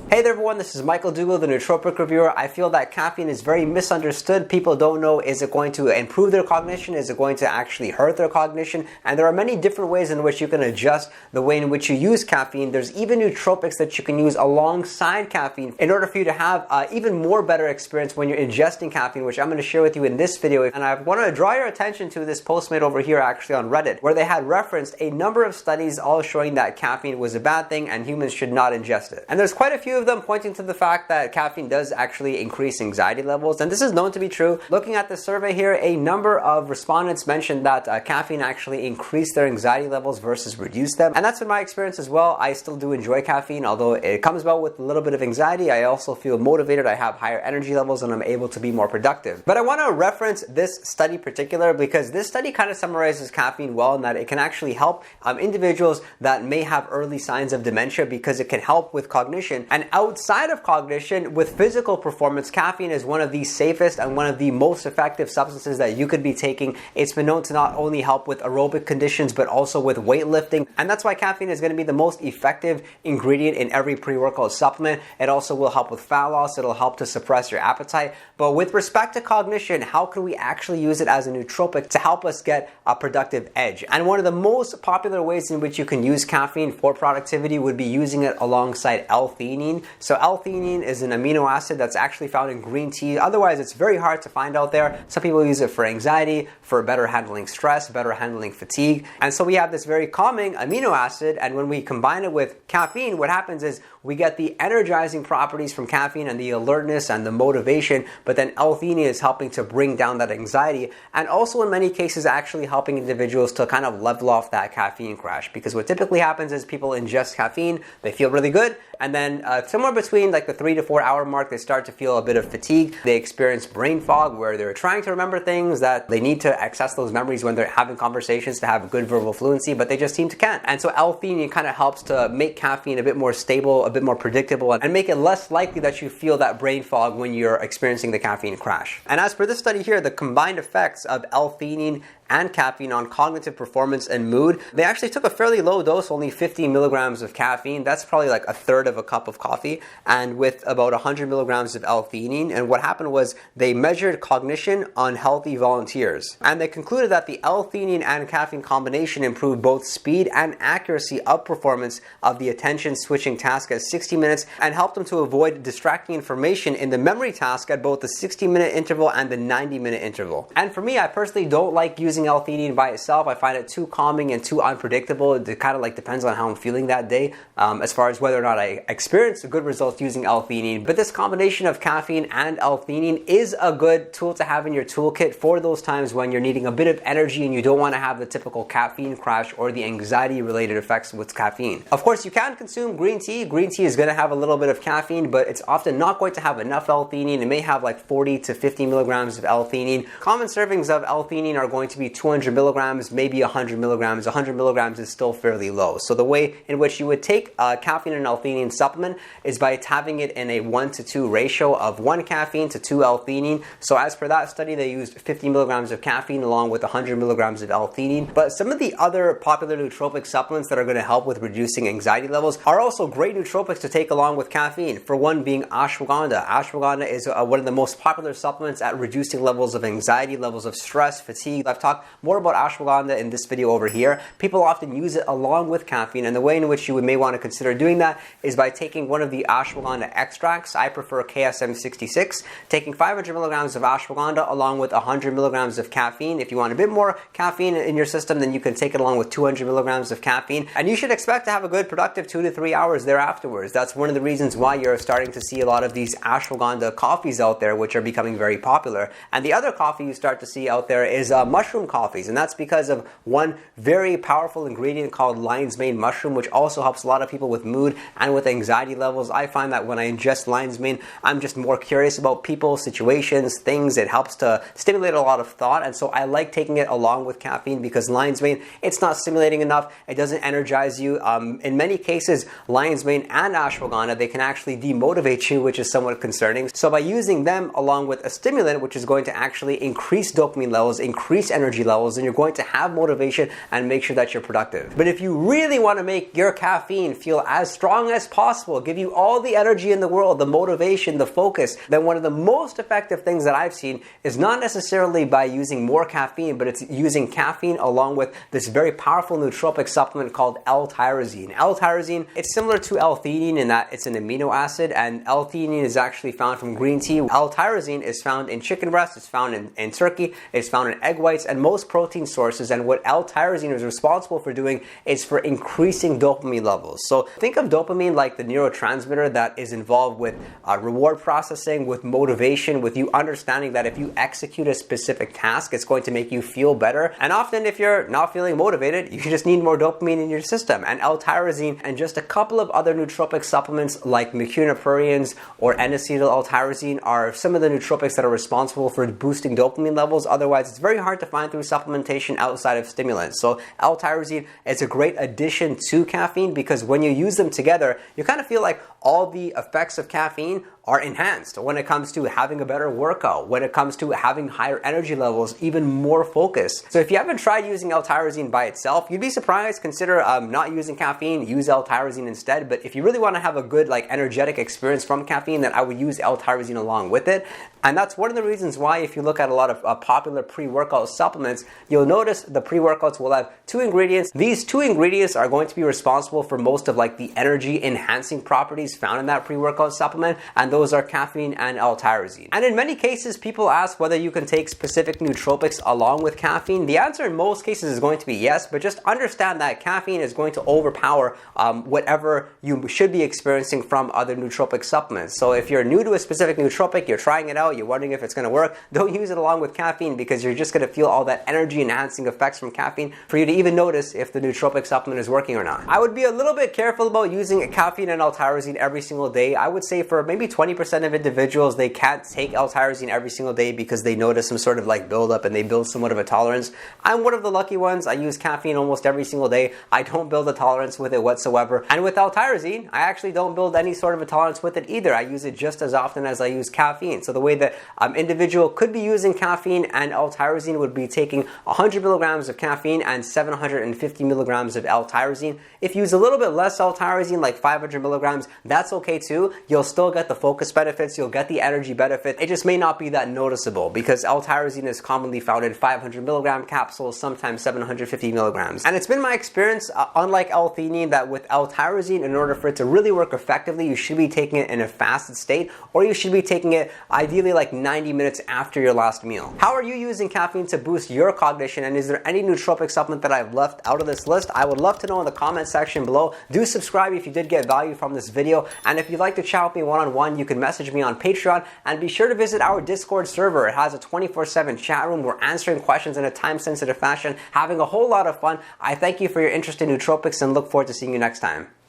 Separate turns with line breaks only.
Hey there everyone, this is Michael Dougal, the Nootropic Reviewer. I feel that caffeine is very misunderstood. People don't know, is it going to improve their cognition? Is it going to actually hurt their cognition? And there are many different ways in which you can adjust the way in which you use caffeine. There's even nootropics that you can use alongside caffeine in order for you to have even more better experience when you're ingesting caffeine, which I'm going to share with you in this video. And I want to draw your attention to this post made over here actually on Reddit, where they had referenced a number of studies all showing that caffeine was a bad thing and humans should not ingest it. And there's quite a few of them pointing to the fact that caffeine does actually increase anxiety levels, and this is known to be true. Looking at the survey here, a number of respondents mentioned that caffeine actually increased their anxiety levels versus reduced them, and that's been my experience as well. I still do enjoy caffeine, although it comes about with a little bit of anxiety. I also feel motivated, I have higher energy levels, and I'm able to be more productive. But I want to reference this study in particular because this study kind of summarizes caffeine well in that it can actually help individuals that may have early signs of dementia because it can help with cognition. And outside of cognition, with physical performance, caffeine is one of the safest and one of the most effective substances that you could be taking. It's been known to not only help with aerobic conditions, but also with weightlifting. And that's why caffeine is going to be the most effective ingredient in every pre-workout supplement. It also will help with fat loss. It'll help to suppress your appetite. But with respect to cognition, how can we actually use it as a nootropic to help us get a productive edge? And one of the most popular ways in which you can use caffeine for productivity would be using it alongside L-theanine. So L-theanine is an amino acid that's actually found in green tea. Otherwise, it's very hard to find out there. Some people use it for anxiety, for better handling stress, better handling fatigue. And so we have this very calming amino acid, and when we combine it with caffeine, what happens is we get the energizing properties from caffeine and the alertness and the motivation, but then L-theanine is helping to bring down that anxiety, and also in many cases actually helping individuals to kind of level off that caffeine crash. Because what typically happens is people ingest caffeine, they feel really good, and then somewhere between like the 3 to 4 hour mark, they start to feel a bit of fatigue. They experience brain fog where they're trying to remember things that they need to access those memories when they're having conversations to have good verbal fluency, but they just seem to can't. And so L-theanine kind of helps to make caffeine a bit more stable, a bit more predictable, and make it less likely that you feel that brain fog when you're experiencing the caffeine crash. And as per this study here, the combined effects of L-theanine and caffeine on cognitive performance and mood, they actually took a fairly low dose, only 50 milligrams of caffeine. That's probably like a third of a cup of coffee, and with about 100 milligrams of L-theanine. And what happened was they measured cognition on healthy volunteers, and they concluded that the L-theanine and caffeine combination improved both speed and accuracy of performance of the attention switching task at 60 minutes and helped them to avoid distracting information in the memory task at both the 60-minute interval and the 90-minute interval. And for me, I personally don't like using L-theanine by itself. I find it too calming and too unpredictable. It kind of like depends on how I'm feeling that day as far as whether or not I experience good results using L-theanine. But this combination of caffeine and L-theanine is a good tool to have in your toolkit for those times when you're needing a bit of energy and you don't want to have the typical caffeine crash or the anxiety related effects with caffeine. Of course, you can consume green tea. Green tea is going to have a little bit of caffeine, but it's often not going to have enough L-theanine. It may have like 40 to 50 milligrams of L-theanine. Common servings of L-theanine are going to be 200 milligrams, maybe 100 milligrams. 100 milligrams is still fairly low. So the way in which you would take caffeine and L-theanine supplement is by having it in a 1-to-2 ratio of 1 caffeine to 2 L-theanine. So as per that study, they used 50 milligrams of caffeine along with 100 milligrams of L-theanine. But some of the other popular nootropic supplements that are going to help with reducing anxiety levels are also great nootropics to take along with caffeine. For one being ashwagandha. Ashwagandha is one of the most popular supplements at reducing levels of anxiety, levels of stress, fatigue. I've talked more about ashwagandha in this video over here. People often use it along with caffeine, and the way in which you may want to consider doing that is by taking one of the ashwagandha extracts. I prefer KSM 66. Taking 500 milligrams of ashwagandha along with 100 milligrams of caffeine. If you want a bit more caffeine in your system, then you can take it along with 200 milligrams of caffeine, and you should expect to have a good productive 2 to 3 hours thereafterwards. That's one of the reasons why you're starting to see a lot of these ashwagandha coffees out there, which are becoming very popular. And the other coffee you start to see out there is mushroom coffees, and that's because of one very powerful ingredient called lion's mane mushroom, which also helps a lot of people with mood and with anxiety levels. I find that when I ingest lion's mane, I'm just more curious about people, situations, things. It helps to stimulate a lot of thought, and so I like taking it along with caffeine because lion's mane, it's not stimulating enough. It doesn't energize you. In many cases, lion's mane and ashwagandha, they can actually demotivate you, which is somewhat concerning. So by using them along with a stimulant, which is going to actually increase dopamine levels, increase energy energy levels, then you're going to have motivation and make sure that you're productive. But if you really want to make your caffeine feel as strong as possible, give you all the energy in the world, the motivation, the focus, then one of the most effective things that I've seen is not necessarily by using more caffeine, but it's using caffeine along with this very powerful nootropic supplement called L-tyrosine. L-tyrosine, it's similar to L-theanine in that it's an amino acid, and L-theanine is actually found from green tea. L-tyrosine is found in chicken breast, it's found in turkey, it's found in egg whites, and most protein sources. And what L-tyrosine is responsible for doing is for increasing dopamine levels. So think of dopamine like the neurotransmitter that is involved with reward processing, with motivation, with you understanding that if you execute a specific task, it's going to make you feel better. And often if you're not feeling motivated, you just need more dopamine in your system. And L-tyrosine and just a couple of other nootropic supplements like mecunopurines or N-acetyl L-tyrosine are some of the nootropics that are responsible for boosting dopamine levels. Otherwise, it's very hard to find through supplementation outside of stimulants. So L-tyrosine is a great addition to caffeine because when you use them together, you kind of feel like all the effects of caffeine are enhanced when it comes to having a better workout, when it comes to having higher energy levels, even more focus. So if you haven't tried using L-tyrosine by itself, you'd be surprised. Consider not using caffeine, use L-tyrosine instead. But if you really want to have a good energetic experience from caffeine, then I would use L-tyrosine along with it. And that's one of the reasons why if you look at a lot of popular pre-workout supplements, you'll notice the pre-workouts will have two ingredients. These two ingredients are going to be responsible for most of the energy enhancing properties found in that pre-workout supplement, and those are caffeine and L-tyrosine. And in many cases, people ask whether you can take specific nootropics along with caffeine. The answer in most cases is going to be yes, but just understand that caffeine is going to overpower whatever you should be experiencing from other nootropic supplements. So if you're new to a specific nootropic, you're trying it out, you're wondering if it's going to work, don't use it along with caffeine because you're just going to feel all that energy enhancing effects from caffeine for you to even notice if the nootropic supplement is working or not. I would be a little bit careful about using caffeine and L-tyrosine every single day. I would say for maybe 20% of individuals, they can't take L-tyrosine every single day because they notice some sort of buildup and they build somewhat of a tolerance. I'm one of the lucky ones. I use caffeine almost every single day. I don't build a tolerance with it whatsoever. And with L-tyrosine, I actually don't build any sort of a tolerance with it either. I use it just as often as I use caffeine. So the way that individual could be using caffeine and L-tyrosine would be taking 100 milligrams of caffeine and 750 milligrams of L-tyrosine. If you use a little bit less L-tyrosine, like 500 milligrams, that's okay too. You'll still get the focus benefits, you'll get the energy benefit. It just may not be that noticeable because L-tyrosine is commonly found in 500 milligram capsules, sometimes 750 milligrams. And it's been my experience, unlike L-theanine, that with L-tyrosine, in order for it to really work effectively, you should be taking it in a fasted state, or you should be taking it ideally 90 minutes after your last meal. How are you using caffeine to boost your cognition, and is there any nootropic supplement that I've left out of this list? I would love to know in the comment section below. Do subscribe if you did get value from this video, and if you'd like to chat with me one-on-one, you can message me on Patreon, and be sure to visit our Discord server. It has a 24/7 chat room. We're answering questions in a time-sensitive fashion, having a whole lot of fun. I thank you for your interest in nootropics and look forward to seeing you next time.